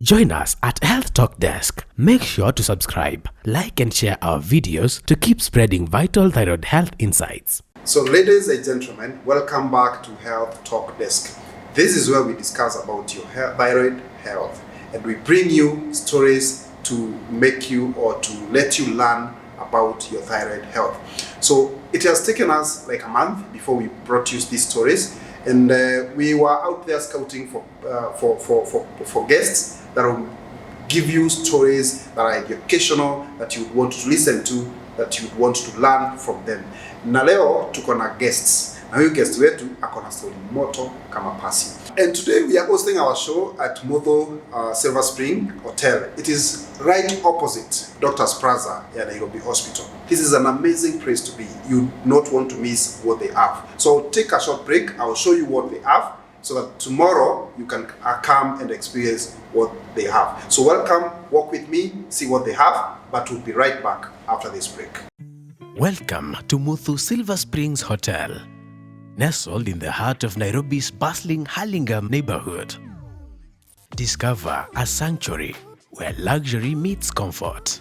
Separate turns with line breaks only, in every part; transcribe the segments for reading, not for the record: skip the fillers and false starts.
Join us at Health Talk Desk. Make sure to subscribe, like and share our videos to keep spreading vital thyroid health insights.
So ladies and gentlemen, welcome back to Health Talk Desk. This is where we discuss about your thyroid health, and we bring you stories to make you or to let you learn about your thyroid health. So it has taken us like a month before we brought you these stories, and we were out there scouting for guests that will give you stories that are educational, that you would want to listen to, that you would want to learn from them. Na leo tuko na guests. Na huyu guest wetu akona story moto kama pasi. And today we are hosting our show at Muthu Silver Spring Hotel. It is right opposite Doctor's Plaza at Nairobi Hospital. This is an amazing place to be. You do not want to miss what they have. So take a short break. I will show you what they have, so that tomorrow you can come and experience what they have. So welcome, walk with me, see what they have, but we'll be right back after this break.
Welcome to Muthu Silver Springs Hotel, nestled in the heart of Nairobi's bustling Hurlingham neighborhood. Discover a sanctuary where luxury meets comfort,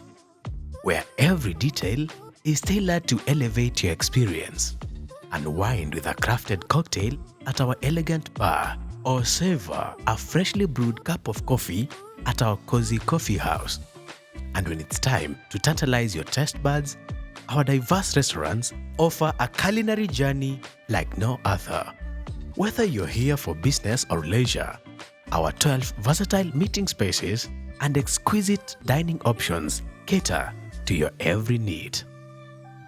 where every detail is tailored to elevate your experience. Unwind with a crafted cocktail at our elegant bar, or savor a freshly brewed cup of coffee at our cozy coffee house. And when it's time to tantalize your taste buds, our diverse restaurants offer a culinary journey like no other. Whether you're here for business or leisure, our 12 versatile meeting spaces and exquisite dining options cater to your every need.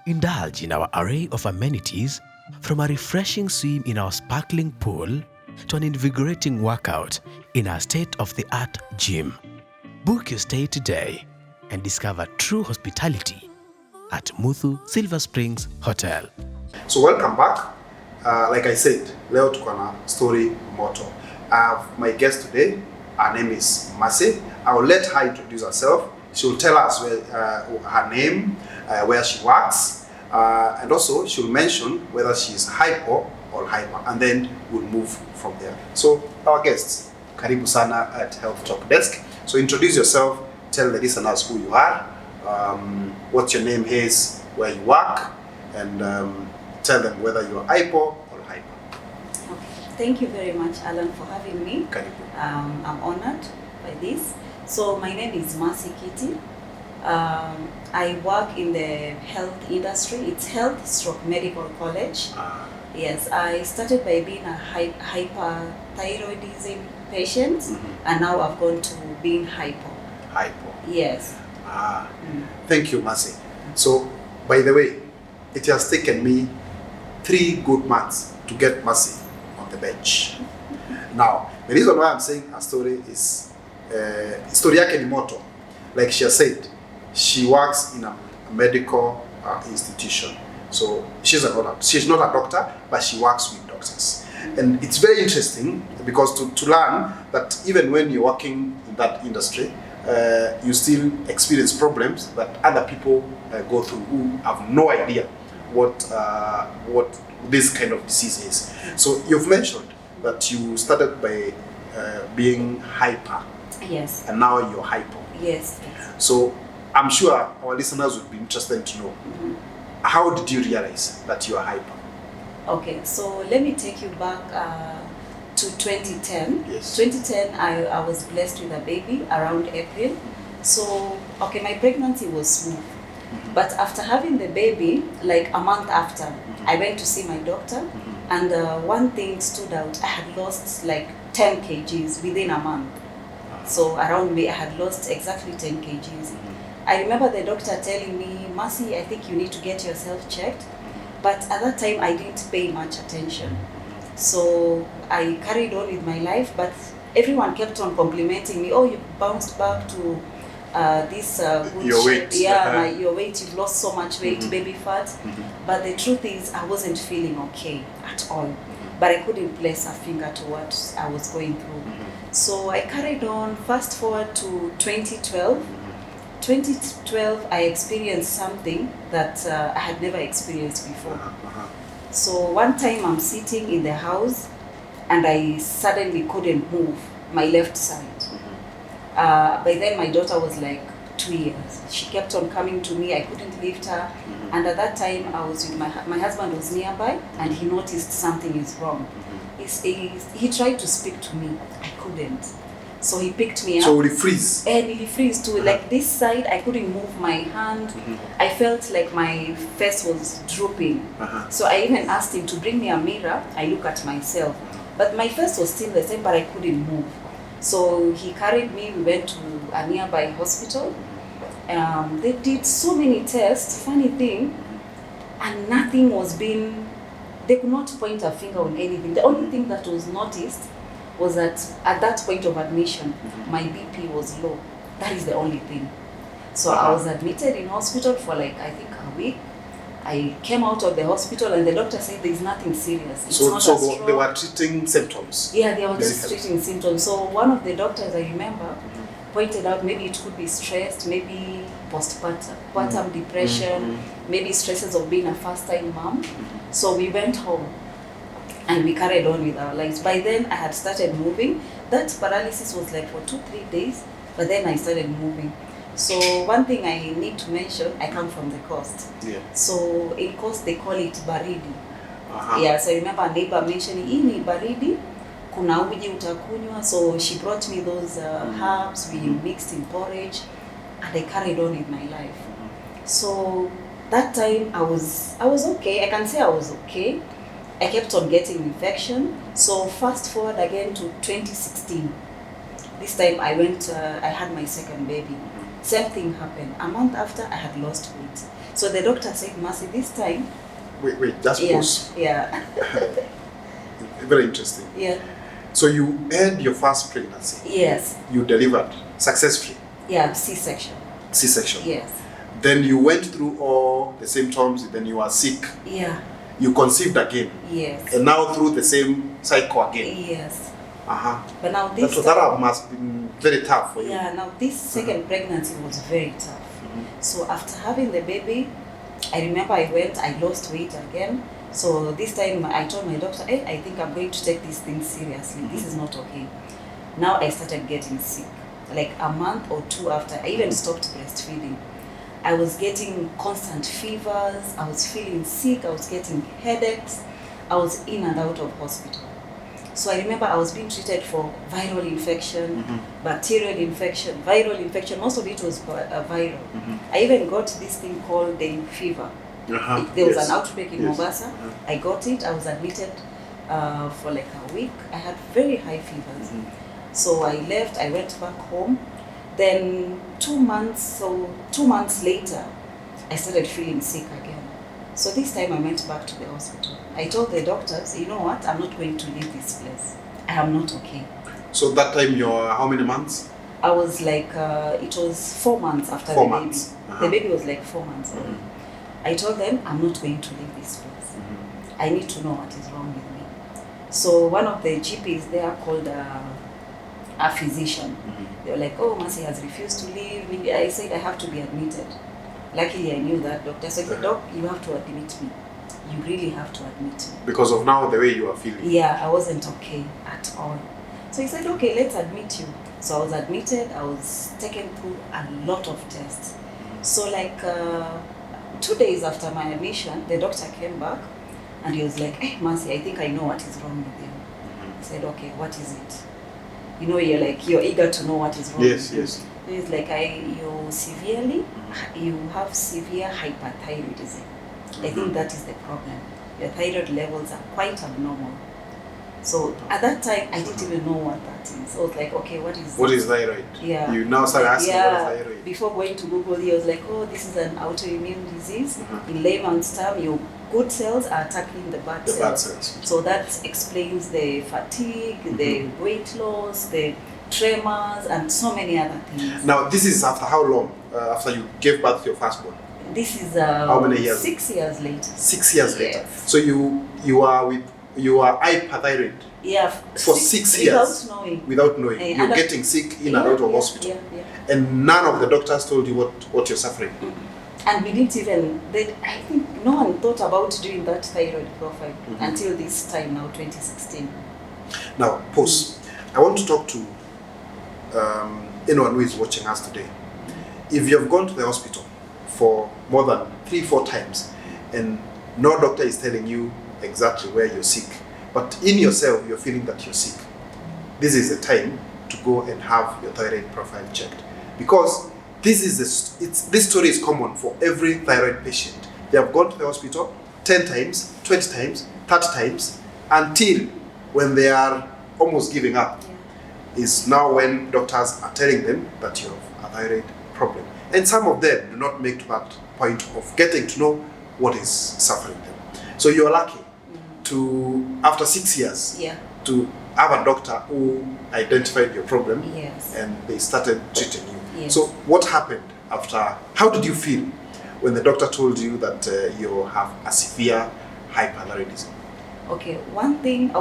Indulge in our array of amenities, from a refreshing swim in our sparkling pool to an invigorating workout in our state-of-the-art gym. Book your stay today and discover true hospitality at Muthu Silver Springs Hotel.
So welcome back. Like I said, leo tuko na story moto. I have my guest today. Her name is Mercy. I will let her introduce herself. She will tell us her name, where she works, and also she'll mention whether she's hypo or hyper, and then we'll move from there. So our guests, karibu sana at Health Talk Desk. So introduce yourself, tell the listeners who you are, what your name is, where you work, and tell them whether you're hypo or hyper.
Okay. Thank you very much, Alan, for having me.
Karibu.
I'm honored by this. So my name is Mercy Kitty. I work in the health industry. It's health/medical college. Yes, I started by being a hypothyroidism patient, and now I've gone to being hypo.
Hypo.
Yes.
Thank you, Mercy. So, by the way, it has taken me 3 good months to get Mercy on the bench. Now, the reason why I'm saying her story is story yake ni moto. Like she has said, she works in a medical institution. So she's not a doctor, but she works with doctors. And it's very interesting because to learn that even when you're working in that industry, you still experience problems that other people go through who have no idea what this kind of disease is. So you've mentioned that you started by being hyper.
Yes.
And now you're hypo.
Yes.
So I'm sure our listeners would be interested to know, how did you realize that you are hyper?
Okay, so let me take you back to 2010.
Yes.
2010, I was blessed with a baby around April. So, okay, my pregnancy was smooth. But after having the baby, like a month after, I went to see my doctor. And one thing stood out. I had lost like 10 kgs within a month. So around May, I had lost exactly 10 kgs. I remember the doctor telling me, Mercy, I think you need to get yourself checked. But at that time, I didn't pay much attention. So I carried on with my life, but everyone kept on complimenting me, oh, you bounced back to this good
your
shape.
weight.
Yeah, your weight, you've lost so much weight, baby fat. But the truth is, I wasn't feeling okay at all. But I couldn't place a finger to what I was going through. So I carried on. Fast forward to 2012. 2012, I experienced something that I had never experienced before. So one time I'm sitting in the house and I suddenly couldn't move my left side. By then my daughter was like 2 years. She kept on coming to me. I couldn't lift her. And at that time I was with my husband was nearby, and he noticed something is wrong. He tried to speak to me. I couldn't. So he picked me up.
So he freeze.
And he freeze to like this side. I couldn't move my hand. I felt like my face was drooping. So I even asked him to bring me a mirror. I look at myself. But my face was still the same, but I couldn't move. So he carried me. We went to a nearby hospital. They did so many tests, funny thing, and nothing was being, they could not point a finger on anything. The only thing that was noticed was that at that point of admission, my BP was low. That is the only thing. So I was admitted in hospital for like, I think a week. I came out of the hospital and the doctor said there's nothing serious. It's not a stroke.
They were treating symptoms?
Yeah, they were just treating symptoms. So one of the doctors, I remember, pointed out maybe it could be stressed, maybe postpartum depression, maybe stresses of being a first-time mom. So we went home and we carried on with our lives. By then I had started moving. That paralysis was like for 2-3 days, but then I started moving. So one thing I need to mention, I come from the coast.
Yeah.
So in coast they call it baridi. Yeah, so I remember a neighbor mentioning, hii ni baridi, kuna uji utakunywa. So she brought me those herbs, we mixed in porridge, and I carried on with my life. So that time I was okay. I can say I was okay. I kept on getting infection. So fast forward again to 2016. This time I went, I had my second baby. Same thing happened. A month after, I had lost weight. So the doctor said, Mercy, this time...
Wait, just pause.
Yeah.
Very interesting.
Yeah.
So you had your first pregnancy?
Yes.
You delivered successfully?
Yeah, C-section.
C-section?
Yes.
Then you went through all the symptoms, then you were sick.
Yeah.
You conceived again.
Yes.
And now through the same cycle again.
Yes.
But
now this
that must have been very tough for you.
Yeah, now this second pregnancy was very tough. So after having the baby, I remember I lost weight again. So this time I told my doctor, hey, I think I'm going to take this thing seriously. This is not okay. Now I started getting sick. Like a month or 2 after, I even stopped breastfeeding. I was getting constant fevers, I was feeling sick, I was getting headaches, I was in and out of hospital. So I remember I was being treated for viral infection, bacterial infection, viral infection, most of it was viral. I even got this thing called dengue fever. There was an outbreak in Mombasa, I got it, I was admitted for like a week. I had very high fevers. So I left, I went back home. Then 2 months later, I started feeling sick again. So this time I went back to the hospital. I told the doctors, you know what, I'm not going to leave this place. I am not okay.
So that time you're how many months?
I was like, it was 4 months after
4
the
months.
baby. The baby was like 4 months old. I told them, I'm not going to leave this place. I need to know what is wrong with me. So one of the GPs there called a physician. They were like, oh, Mercy has refused to leave. I said, I have to be admitted. Luckily, I knew that doctor. So I said, Doc, you have to admit me. You really have to admit me.
Because of now, the way you are feeling?
Yeah, I wasn't okay at all. So he said, okay, let's admit you. So I was admitted. I was taken through a lot of tests. So like 2 days after my admission, the doctor came back and he was like, hey, Mercy, I think I know what is wrong with you. I said, okay, what is it? You know, you're eager to know what is wrong.
Yes, yes.
It's like you have severe hypothyroidism. I think that is the problem. Your thyroid levels are quite abnormal. So at that time, I didn't even know what that is. So I was like, okay, what is
thyroid?
Yeah.
You now start asking what is thyroid.
Before going to Google, he was like, oh, this is an autoimmune disease. In layman's term, your good cells are attacking the bad cells.
Bad cells.
So that explains the fatigue, the weight loss, the tremors, and so many other things.
Now, this is after how long? After you gave birth to your firstborn?
This is
how many years?
6 years later.
6 years later.
Yes.
So you are hypothyroid.
Yeah.
For 6 years.
Without knowing.
You're getting sick in and out of hospital.
Yeah.
And none of the doctors told you what you're suffering.
And we didn't even, I think no one thought about doing that thyroid profile until this time now, 2016.
Now, pause. I want to talk to anyone who is watching us today, if you have gone to the hospital for more than 3-4 times and no doctor is telling you exactly where you're sick, but in yourself you're feeling that you're sick, this is the time to go and have your thyroid profile checked. Because this story is common for every thyroid patient. They have gone to the hospital 10 times, 20 times, 30 times, until when they are almost giving up. Is now when doctors are telling them that you have a thyroid problem. And some of them do not make to that point of getting to know what is suffering them. So you're lucky to, after 6 years, to have a doctor who identified your problem and they started treating you. So what happened after? How did you feel when the doctor told you that you have a severe hypothyroidism?
Okay, one thing,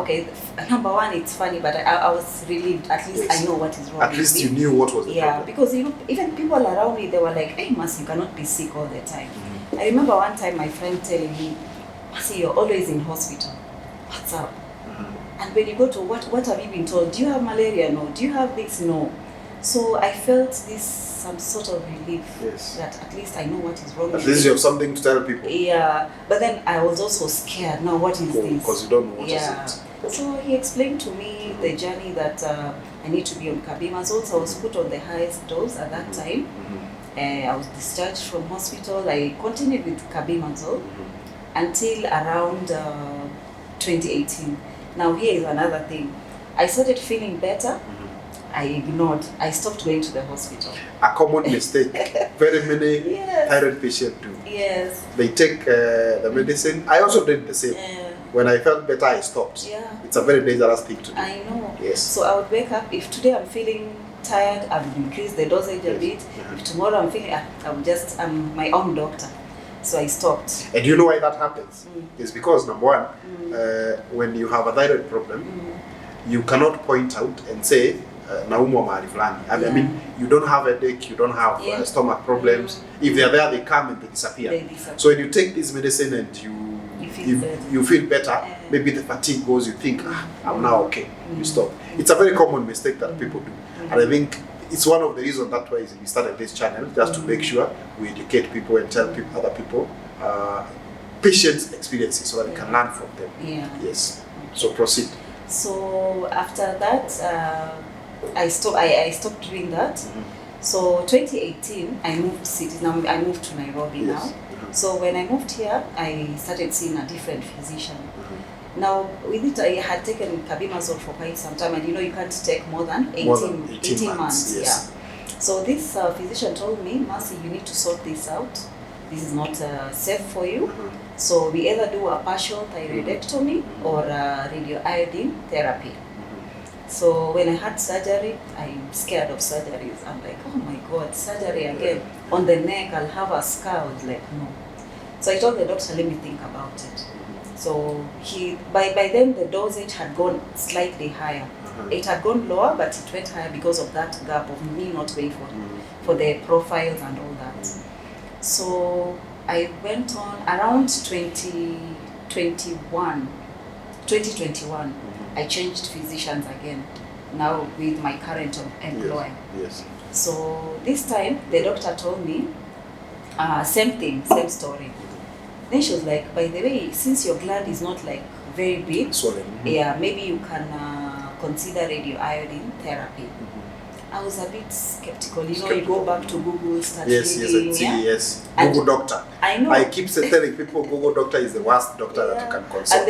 number one, it's funny, but I was relieved. At least I know what is wrong.
At least you knew what was the problem.
Because even people around me, they were like, hey, Mercy, you cannot be sick all the time. I remember one time my friend telling me, Mercy, you're always in hospital. What's up? And when you go to, what have you been told? Do you have malaria? No. Do you have this? No. So I felt this some sort of relief that at least I know what is wrong.
At least you have something to tell people.
Yeah, but then I was also scared. Now what is this?
Because you don't know what is it.
So he explained to me the journey that I need to be on carbimazole. So I was put on the highest dose at that time. I was discharged from hospital. I continued with carbimazole until around 2018. Now here is another thing. I started feeling better. I ignored. I stopped going to the hospital. A
common mistake. Very many thyroid patients do.
Yes.
They take the medicine. I also did the same. When I felt better, I stopped. It's a very dangerous thing to do.
I know.
Yes.
So I would wake up. If today I'm feeling tired, I would increase the dosage a bit. If tomorrow I'm feeling, I'm my own doctor. So I stopped.
And you know why that happens? It's because number one, when you have a thyroid problem, you cannot point out and say, naumwa mahali fulani. I mean, you don't have a headache, you don't have stomach problems. If they're there, they come and they disappear. So when you take this medicine and you feel better, maybe the fatigue goes, you think, I'm now okay, you stop. It's a very common mistake that people do. And I think it's one of the reasons that's why we started this channel, just to make sure we educate people and tell other people patients' experiences so that they can learn from them. Yes. So proceed.
So after that, I stopped doing that. So 2018, I moved cities. Now I moved to Nairobi now. So when I moved here, I started seeing a different physician. Now with it, I had taken carbimazole for quite some time, and you can't take more than 18 months. So this physician told me, Mercy, you need to sort this out. This is not safe for you. So we either do a partial thyroidectomy or radioiodine therapy. So when I had surgery, I'm scared of surgeries. I'm like, oh my God, surgery again. On the neck, I'll have a scar. I was like, no. So I told the doctor, let me think about it. So by then the dosage had gone slightly higher. It had gone lower, but it went higher because of that gap of me not going for the profiles and all that. So I went on around 2021. I changed physicians again, now with my current employer. So this time the doctor told me, same story. Then she was like, by the way, since your gland is not like very big, maybe you can consider radioiodine therapy. I was a bit skeptical. You go back to Google, start reading.
Google doctor.
I know.
I keep telling people Google doctor is the worst doctor that you can consult.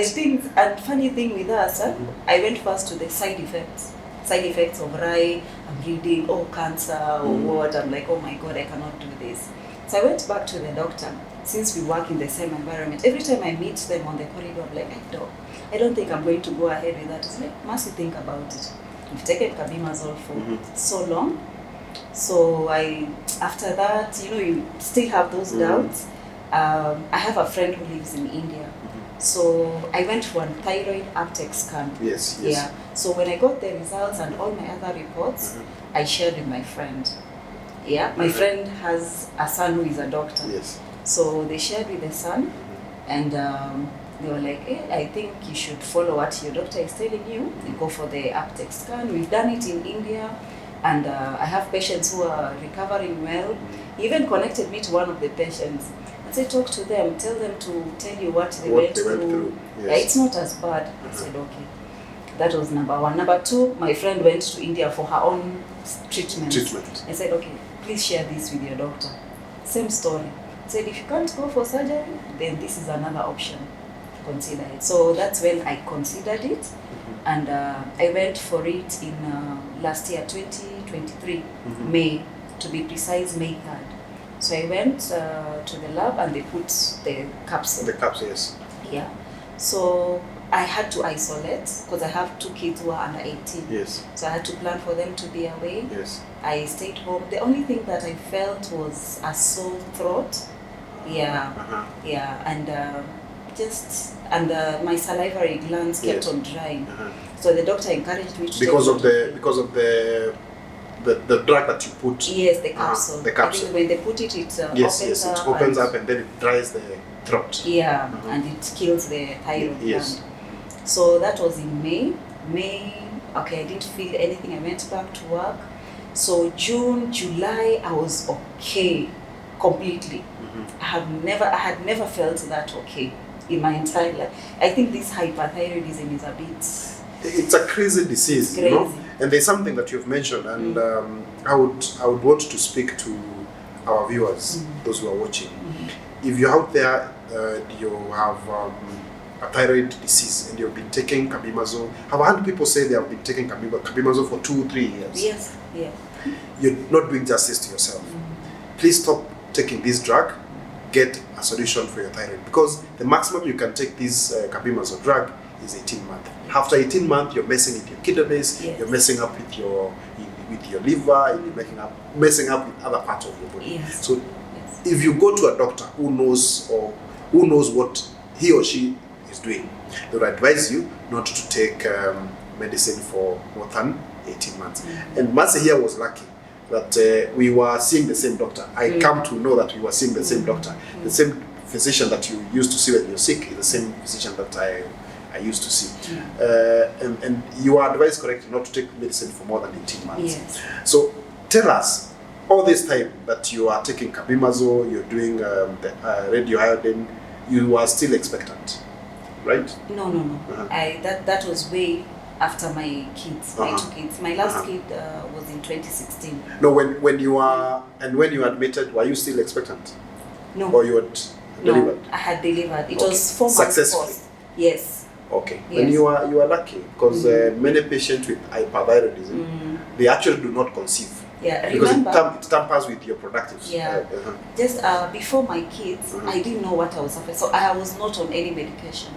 And funny thing with us, I went first to the side effects of 𝙎𝙪𝙤𝙦. I'm reading, cancer or what. I'm like, oh my God, I cannot do this. So I went back to the doctor. Since we work in the same environment, every time I meet them on the corridor, I'm like, I don't think I'm going to go ahead with that. It's like, Mercy, think about it. We've taken carbimazole for so long. So after that, you still have those doubts. I have a friend who lives in India. So I went for a thyroid uptake scan. So when I got the results and all my other reports, I shared with my friend. My friend has a son who is a doctor. So they shared with the son, and they were like, I think you should follow what your doctor is telling you and go for the uptake scan. We've done it in India. And I have patients who are recovering well. He even connected me to one of the patients. I said, talk to them, tell them to tell you what they went through.
Yes.
Yeah, it's not as bad. I said, okay. That was number one. Number two, my friend went to India for her own treatment. I said, okay, please share this with your doctor. Same story. I said, if you can't go for surgery, then this is another option. Consider it. So that's when I considered it. And I went for it in last year, 2023, May, to be precise, May 3rd. So I went to the lab and they put the capsule.
The capsule, yes.
Yeah. So I had to isolate because I have 2 kids who are under 18.
Yes.
So I had to plan for them to be away.
Yes.
I stayed home. The only thing that I felt was a sore throat. Yeah. Yeah. And my salivary glands kept on drying. So the doctor encouraged me to
because of the drug that you put.
Yes, the capsule.
The capsule.
I think when they put it, it
opens up and then it dries the throat.
Yeah, and it kills the thyroid gland. So that was in May. Okay, I didn't feel anything. I went back to work. So June, July, I was okay completely. I had never felt that okay in my entire life. I think this hypothyroidism is a bit...
It's a crazy disease, you know? And there's something that you've mentioned, and I would want to speak to our viewers, those who are watching. If you're out there, you have a thyroid disease and you've been taking carbimazole. I've heard people say they have been taking carbimazole for 2-3 years.
Yes, yeah.
You're not doing justice to yourself. Please stop taking this drug. Get a solution for your thyroid, because the maximum you can take this carbimazole drug is 18 months. After 18 months, you're messing with your kidneys, you're messing up with your liver, you're messing up with other parts of your body. So if you go to a doctor who knows what he or she is doing, they will advise you not to take medicine for more than 18 months. And Mercy here was lucky that we were seeing the same doctor. I come to know that we were seeing the same doctor. The same physician that you used to see when you're sick is the same physician that I used to see. And you are advised correctly not to take medicine for more than 18 months.
Yes.
So tell us, all this time that you are taking carbimazole, you're doing the radioiodine, you are still expectant, right?
No. That was way after my kids, my 2 kids. My last kid was in 2016.
No, when you admitted, were you still expectant?
No.
Or you had delivered?
No, I had delivered. It was 4 months
successfully.
post. Yes.
Okay.
Yes.
Then you are lucky, because many patients with hypothyroidism, they actually do not conceive.
Yeah,
because
remember,
it tampers with your productives.
Yeah. Just before my kids, I didn't know what I was suffering, so I was not on any medication.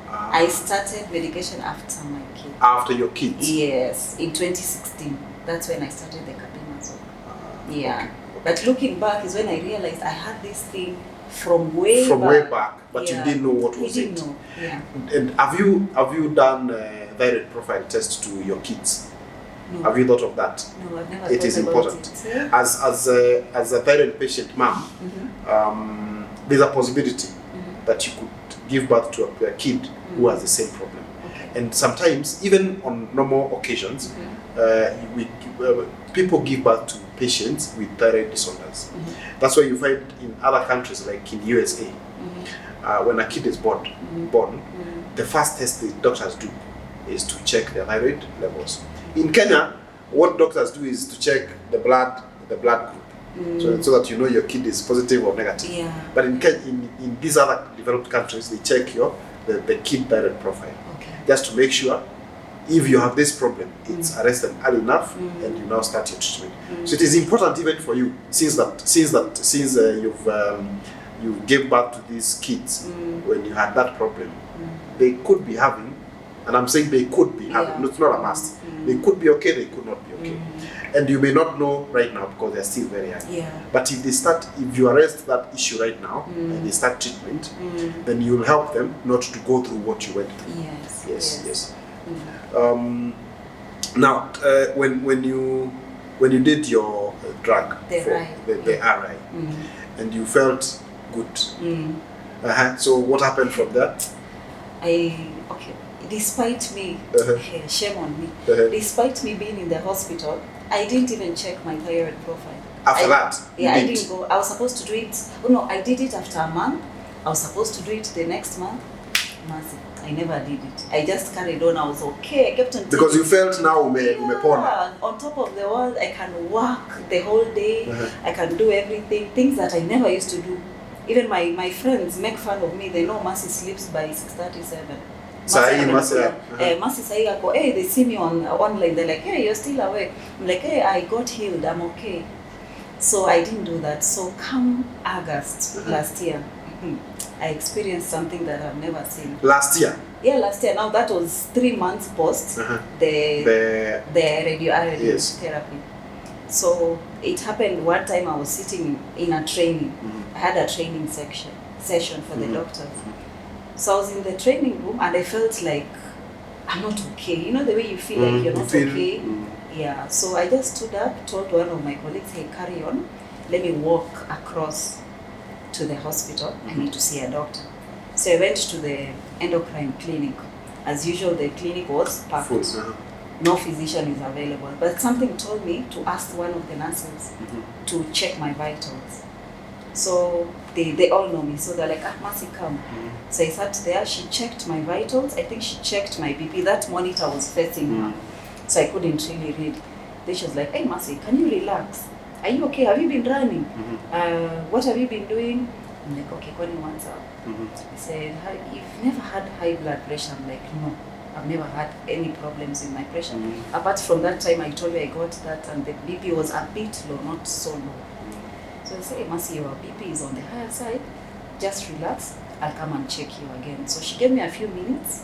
I started medication after my kids.
After your kids?
Yes, in 2016. That's when I started the carbimazole. Yeah.
Okay.
But looking back is when I realized I had this thing from way back.
But you didn't know what was it.
You didn't know. Yeah.
And have you done thyroid profile test to your kids?
No.
Have you thought of that?
No, I've never
It is important. As a thyroid patient mom, there's a possibility that you could give birth to a kid who has the same problem. Okay. And sometimes, even on normal occasions, people give birth to patients with thyroid disorders. That's why you find in other countries, like in USA, when a kid is born, the first test the doctors do is to check their thyroid levels. In Kenya, what doctors do is to check the blood group, so that you know your kid is positive or negative.
Yeah.
But in these other developed countries, they check the kid thyroid profile, just to make sure if you have this problem, it's arrested early enough, and you now start your treatment. So it is important even for you, since you gave birth to these kids when you had that problem, they could be having. And I'm saying they could be having, it's not a must. They could be okay, they could not be okay. And you may not know right now because they're still very young. Yeah. But if you arrest that issue right now and they start treatment, then you'll help them not to go through what you went through. Yes. Now, when you did your drug the RI, and you felt good, so what happened from there?
Despite me, shame on me, despite me being in the hospital, I didn't even check my thyroid profile.
After that?
Yeah, I didn't go. I was supposed to do it. Oh no, I did it after a month. I was supposed to do it the next month. Mercy, I never did it. I just carried on. I was okay. I kept on.
Because you felt now umepona.
On top of the world, I can work the whole day. I can do everything. Things that I never used to do. Even my friends make fun of me. They know Mercy sleeps by 6:37. Mercy say, hey, they see me online. They're like, hey, you're still awake. I'm like, hey, I got healed. I'm okay. So I didn't do that. So come August last year, I experienced something that I've never seen.
Last year?
Yeah, last year. Now that was 3 months post the radioiodine therapy. So it happened one time I was sitting in a training. I had a training session for the doctors. So I was in the training room and I felt like I'm not okay. You know the way you feel like you're not okay? Yeah, so I just stood up, told one of my colleagues, hey, carry on. Let me walk across to the hospital. I need to see a doctor. So I went to the endocrine clinic. As usual, the clinic was packed. No physician is available. But something told me to ask one of the nurses to check my vitals. So they all know me. So they're like, Mercy, come. So I sat there. She checked my vitals. I think she checked my BP. That monitor was facing her. So I couldn't really read. Then she was like, hey, Mercy, can you relax? Are you okay? Have you been running? What have you been doing? I'm like, okay, calling what's up. He said, you've never had high blood pressure? I'm like, no, I've never had any problems with my pressure. Apart from that time I told you I got that and the BP was a bit low, not so low. So I said, hey, Mercy, your BP is on the higher side. Just relax. I'll come and check you again. So she gave me a few minutes.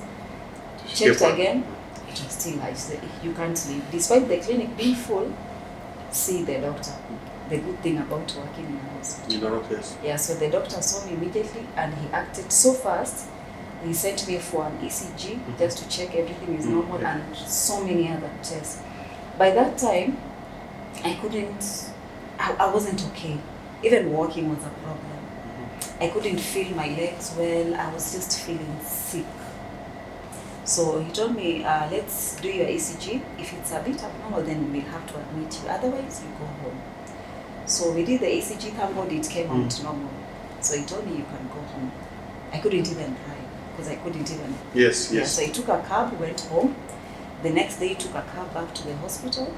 Checked again. It was still high. She said, you can't leave. Despite the clinic being full, see the doctor. The good thing about working in a hospital.
You know, yes.
Yeah, so the doctor saw me immediately and he acted so fast. He sent me for an ECG just to check everything is normal and so many other tests. By that time, I wasn't okay. Even walking was a problem. I couldn't feel my legs well. I was just feeling sick. So he told me, let's do your ECG. If it's a bit abnormal, then we'll have to admit you. Otherwise, you go home. So we did the ECG. Thank God it came out normal. So he told me you can go home. I couldn't even drive because I couldn't even.
Yes.
So I took a cab, went home. The next day, took a cab back to the hospital.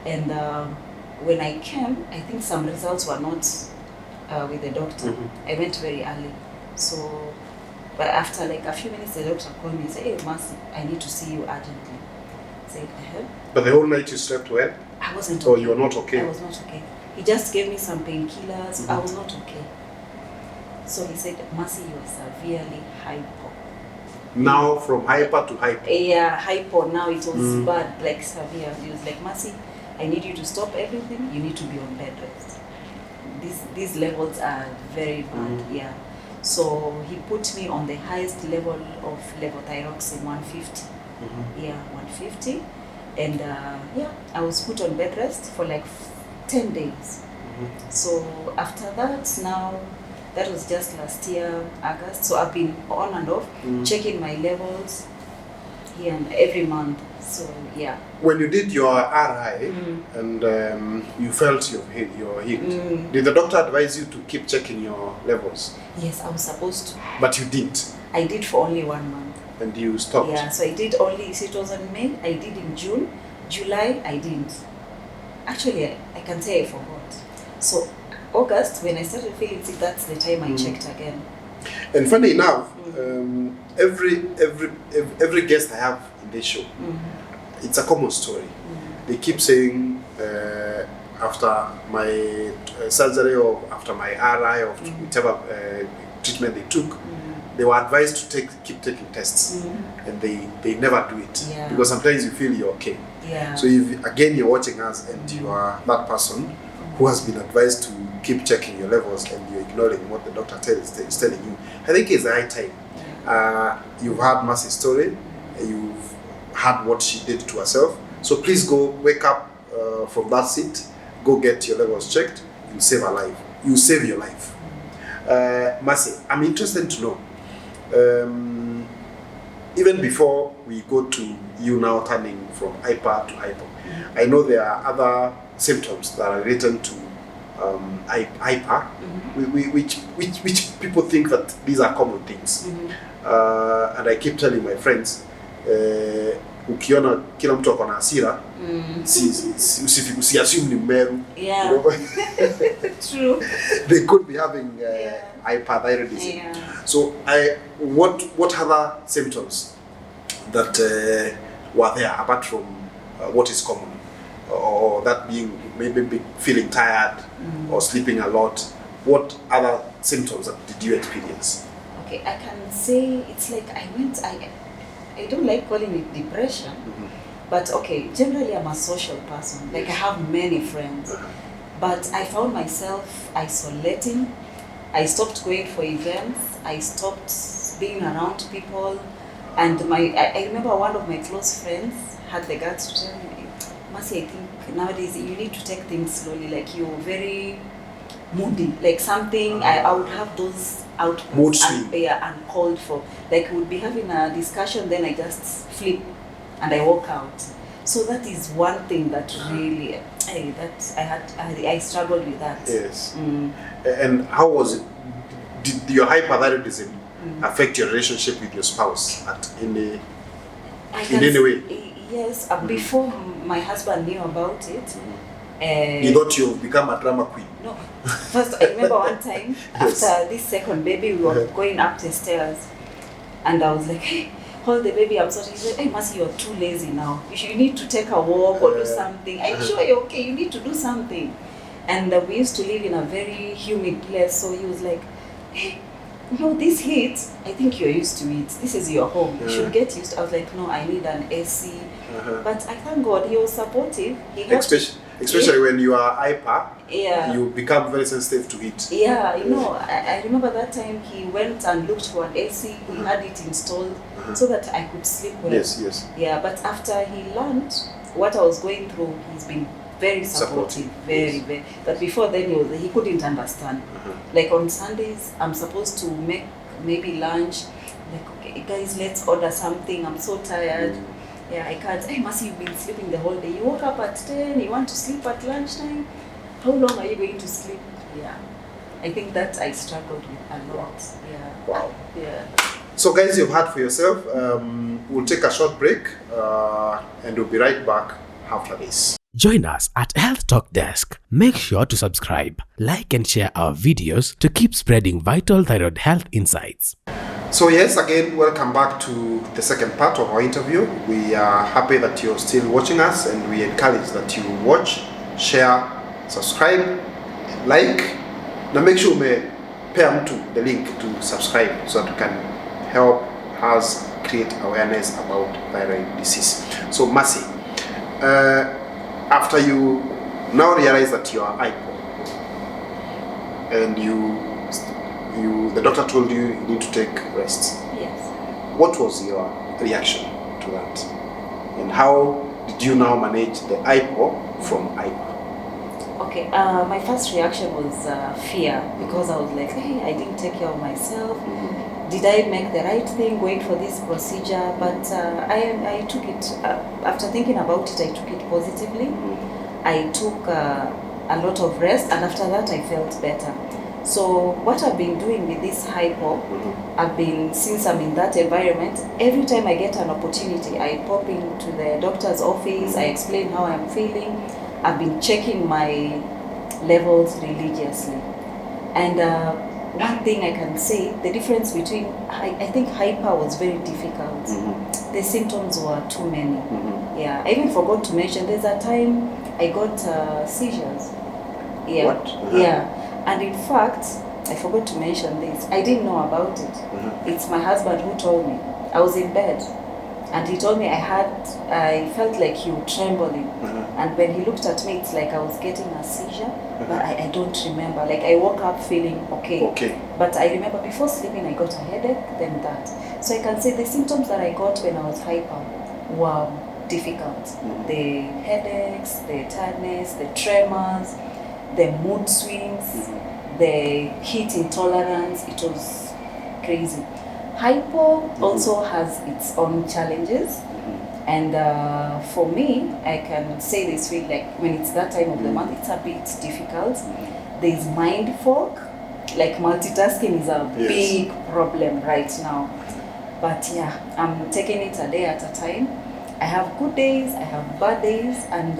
And when I came, I think some results were not with the doctor. I went very early. So. But after like a few minutes, the doctor called me and said, hey, Mercy, I need to see you urgently. I said,
But the whole night you slept well?
I wasn't okay.
Or you were not okay?
I was not okay. He just gave me some painkillers. I was not okay. So he said, Mercy, you are severely hypo.
Now from hyper to hypo?
Yeah, hypo. Now it was bad, like severe. He was like, Mercy, I need you to stop everything. You need to be on bed rest. These levels are very bad, yeah. So he put me on the highest level of levothyroxine, 150. Yeah, 150. And I was put on bed rest for like 10 days. So after that, now, that was just last year, August. So I've been on and off, checking my levels here and every month. So yeah.
When you did your RI and you felt you're healed, did the doctor advise you to keep checking your levels?
Yes, I was supposed to.
But you didn't?
I did for only 1 month.
And you stopped?
Yeah, so I did only, so it was in May, I did in June. July, I didn't. Actually, I can say I forgot. So August, when I started feeling sick, that's the time I checked again.
And funny enough, every guest I have in this show, it's a common story. They keep saying after my surgery or after my RI or whichever treatment they took, they were advised to keep taking tests, and they never do it because sometimes you feel you're okay. So if again you're watching us and you are that person who has been advised to keep checking your levels and you're ignoring what the doctor is telling you, I think it's the right time. You've heard Mercy's story, you've heard what she did to herself, so please go wake up from that seat, go get your levels checked, you save her life, you save your life. Mercy, I'm interested to know, even before we go to you now turning from hyper to hypo, I know there are other symptoms that are related to hyper, which people think that these are common things. And I keep telling my friends, ukiona kila mtu ako na hasira, usiassume ni Meru.
Yeah.
You know?
True.
They could be having hyperthyroidism.
Yeah.
So what other symptoms that were there apart from what is common, or that being maybe feeling tired or sleeping a lot? What other symptoms that did you experience?
Okay, I can say it's like I don't like calling it depression, but okay, generally I'm a social person. Like I have many friends, but I found myself isolating. I stopped going for events. I stopped being around people. And I remember one of my close friends had the guts to tell me, Mercy, I think nowadays you need to take things slowly. Like you're very moody. Like something, I would have those outbursts.
Mood swing.
Uncalled for. Like we would be having a discussion, then I just flip and I walk out. So that is one thing that really, I struggled with that.
Yes. And how was it? Did your hyperthyroidism affect your relationship with your spouse in any way?
Yes. Before my husband knew about it,
you thought you've become a drama queen?
No. First, I remember one time after this second baby, we were going up the stairs, and I was like, "Hey, hold the baby." I'm sorry. He said, "Hey, Mercy, you're too lazy now. You need to take a walk or do something." I'm sure you're okay. You need to do something. And we used to live in a very humid place, so he was like, "Hey, this heat, I think you're used to it. This is your home. You should get used to it." I was like, "No, I need an AC." But I thank God he was supportive. He helped.
Especially when you are hyper, you become very sensitive to heat.
Yeah, I remember that time he went and looked for an AC. He had it installed so that I could sleep well.
Yes.
Yeah, but after he learned what I was going through, he's been very supportive, very. But before then, he couldn't understand. Like on Sundays, I'm supposed to make maybe lunch. Like, okay, guys, let's order something. I'm so tired. Yeah, I can't. Hey, Mercy, you've been sleeping the whole day. You woke up at 10. You want to sleep at lunchtime. How long are you going to sleep? Yeah, I think that I struggled with a lot. Yeah.
Wow.
Yeah.
So, guys, you've heard for yourself. We'll take a short break, and we'll be right back after this.
Join us at Health Talk Desk. Make sure to subscribe, like and share our videos to keep spreading vital thyroid health insights.
So yes, again, welcome back to the second part of our interview. We are happy that you're still watching us, and we encourage that you watch, share, subscribe, like, and make sure you pay mtu the link to subscribe so that we can help us create awareness about thyroid disease. So Mercy, after you now realize that you are hypo, and the doctor told you need to take rest.
Yes.
What was your reaction to that? And how did you now manage the hypo from hyper?
Okay, my first reaction was fear, because I was like, hey, I didn't take care of myself. Did I make the right thing going for this procedure? But I took it, after thinking about it, I took it positively. I took a lot of rest, and after that I felt better. So what I've been doing with this hypo, since I'm in that environment, every time I get an opportunity, I pop into the doctor's office, I explain how I'm feeling. I've been checking my levels religiously. And one thing I can say, the difference between, I think hyper was very difficult. The symptoms were too many. Yeah, I even forgot to mention, there's a time I got seizures. Yeah.
What?
Yeah. And in fact, I forgot to mention this. I didn't know about it. It's my husband who told me. I was in bed, and he told me I felt like you trembling. And when he looked at me, it's like I was getting a seizure, but I don't remember. Like I woke up feeling okay. But I remember before sleeping, I got a headache, then that. So I can say the symptoms that I got when I was hyper were difficult. The headaches, the tiredness, the tremors, the mood swings, the heat intolerance. It was crazy. Hypo also has its own challenges. And for me, I can say this way, like when it's that time of the month, it's a bit difficult. There's mind fog, like multitasking is a big problem right now. But yeah, I'm taking it a day at a time. I have good days, I have bad days, and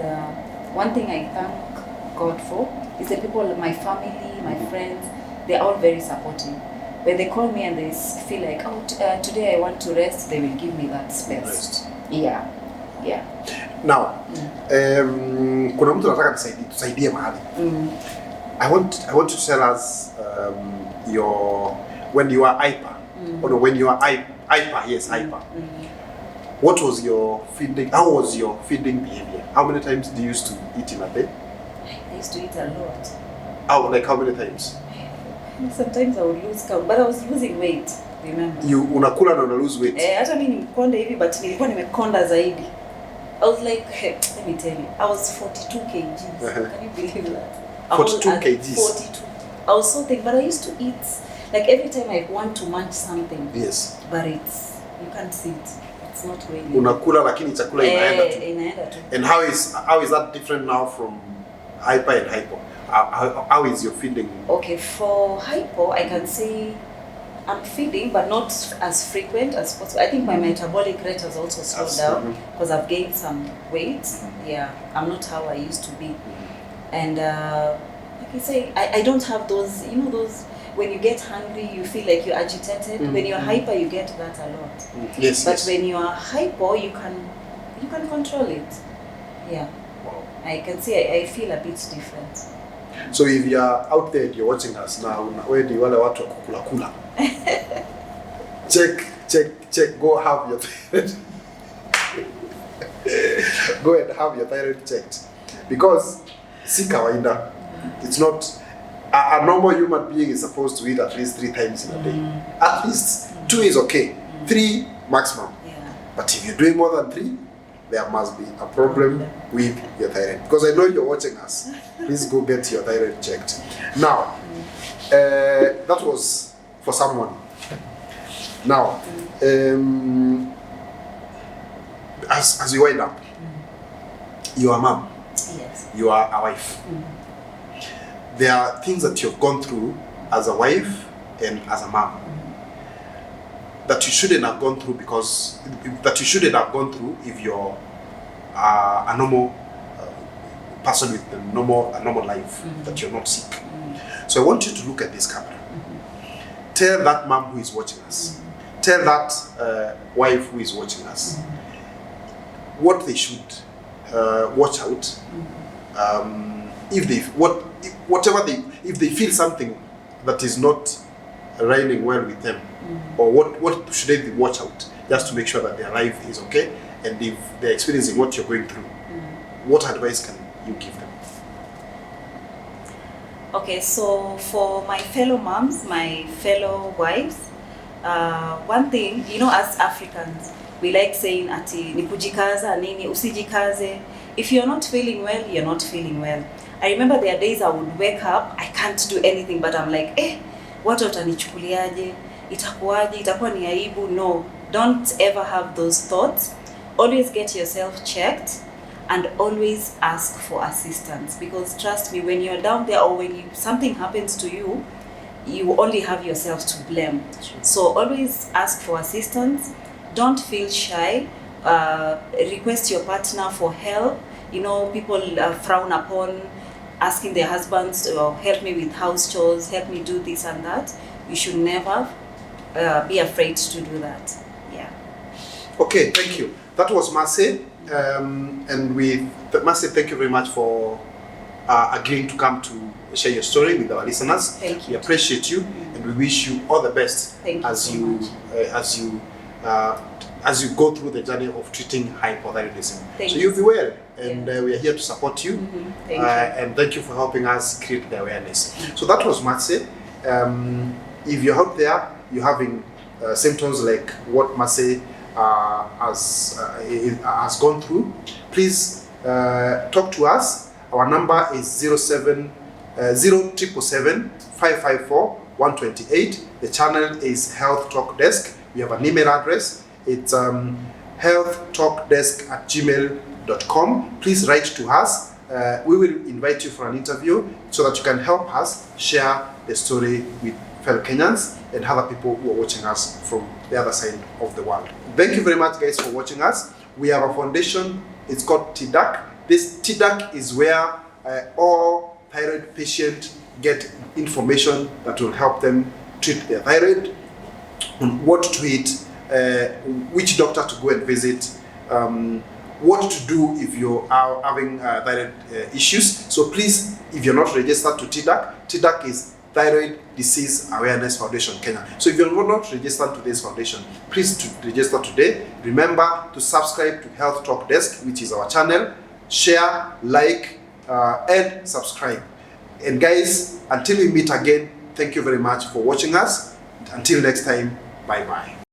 one thing I thank God for is the people, my family, my friends, they're all very supportive. When they call me and they feel like, oh, today I want to rest, they will give me that space. Yeah.
Now, kuna mtu nataka tusaidie mahali. I want you to tell us when you are hyper, or when you are hyper, yes, hyper. What was your feeding? How was your feeding behavior? How many times do you used to eat in a day?
I used to eat a lot.
Like how many times?
Sometimes I would lose count, but I was losing weight. Remember?
You unakula na lose weight.
Hata mimi nimekonda hivi, but nilikuwa nimekonda zaidi. I was like, hey, let me tell you, I was 42 kgs. Can you believe that?
42 kgs.
42. I was so thick, but I used to eat like every time I want to munch something.
Yes.
But you can't see it. It's not really.
Unakula lakini chakula inaenda tu.
Inaenda tu.
And how is that different now from hyper and hypo? How is your feeding? Okay,
for hypo, I can say I'm feeding, but not as frequent as possible. I think my metabolic rate has also slowed down because I've gained some weight. Yeah, I'm not how I used to be. And like I say, I don't have those, those, when you get hungry, you feel like you're agitated. When you're hyper, you get that a lot.
Yes.
But when you are hypo, you can control it. Yeah.
Wow.
I can say I feel a bit different.
So if you are out there and you're watching us now, where do you want watu wa kula? Check, go have your thyroid. Go and have your thyroid checked. Because si kawaida. It's not a normal human being is supposed to eat at least 3 times in a day. At least 2 is okay. 3 maximum. Yeah. But if you're doing more than 3, there must be a problem with your thyroid. Because I know you're watching us. Please go get your thyroid checked. Now, that was for someone. Now, as you wind up, you are a mom.
Yes.
You are a wife. There are things that you've gone through as a wife and as a mom that you shouldn't have gone through if you're a normal person with a normal life, that you're not sick. So I want you to look at this camera. Tell that mom who is watching us, tell that wife who is watching us what they should watch out if they feel something that is not running well with them, or what should they watch out just to make sure that their life is okay, and if they're experiencing what you're going through, what advice can you give them?
Okay, so for my fellow moms, my fellow wives, one thing, as Africans, we like saying ati ni kujikaza nini usijikaze. If you're not feeling well, you're not feeling well. I remember there are days I would wake up, I can't do anything, but I'm like, watu watanichukuliaje? Itakuwaje? Itakuwa ni aibu? No, don't ever have those thoughts. Always get yourself checked and always ask for assistance, because trust me, when you're down there or when something happens to you, you only have yourself to blame. So always ask for assistance. Don't feel shy. Request your partner for help. People frown upon asking their husbands to help me with house chores, help me do this and that. You should never be afraid to do that. Yeah.
Okay, thank you. That was Mercy. And with Mercy, thank you very much for agreeing to come to share your story with our listeners.
Thank you.
We appreciate you, and we wish you all the best as you go through the journey of treating hypothyroidism. So you'll be well, and we are here to support you.
Thank you.
And thank you for helping us create the awareness. So that was Mercy. If you're out there, you're having symptoms like what Mercy has gone through, please talk to us. Our number is 0777 554 128. The channel is Health Talk Desk. We have an email address. It's healthtalkdesk@gmail.com. Please write to us. We will invite you for an interview so that you can help us share the story with fellow Kenyans and other people who are watching us from the other side of the world. Thank you very much, guys, for watching us. We have a foundation. It's called 𝙎𝙪𝙤𝙡𝙮. This 𝙎𝙪𝙤𝙡 is where all thyroid patients get information that will help them treat their thyroid, on what to eat, which doctor to go and visit, what to do if you are having thyroid issues. So please, if you're not registered to 𝙎𝙪𝙤𝙡, 𝙎𝙪𝙤𝙡 is Thyroid Disease Awareness Foundation Kenya. So if you're not registered to this foundation, please register today. Remember to subscribe to Health Talk Desk, which is our channel. Share, like, and subscribe. And guys, until we meet again, thank you very much for watching us. Until next time, bye-bye.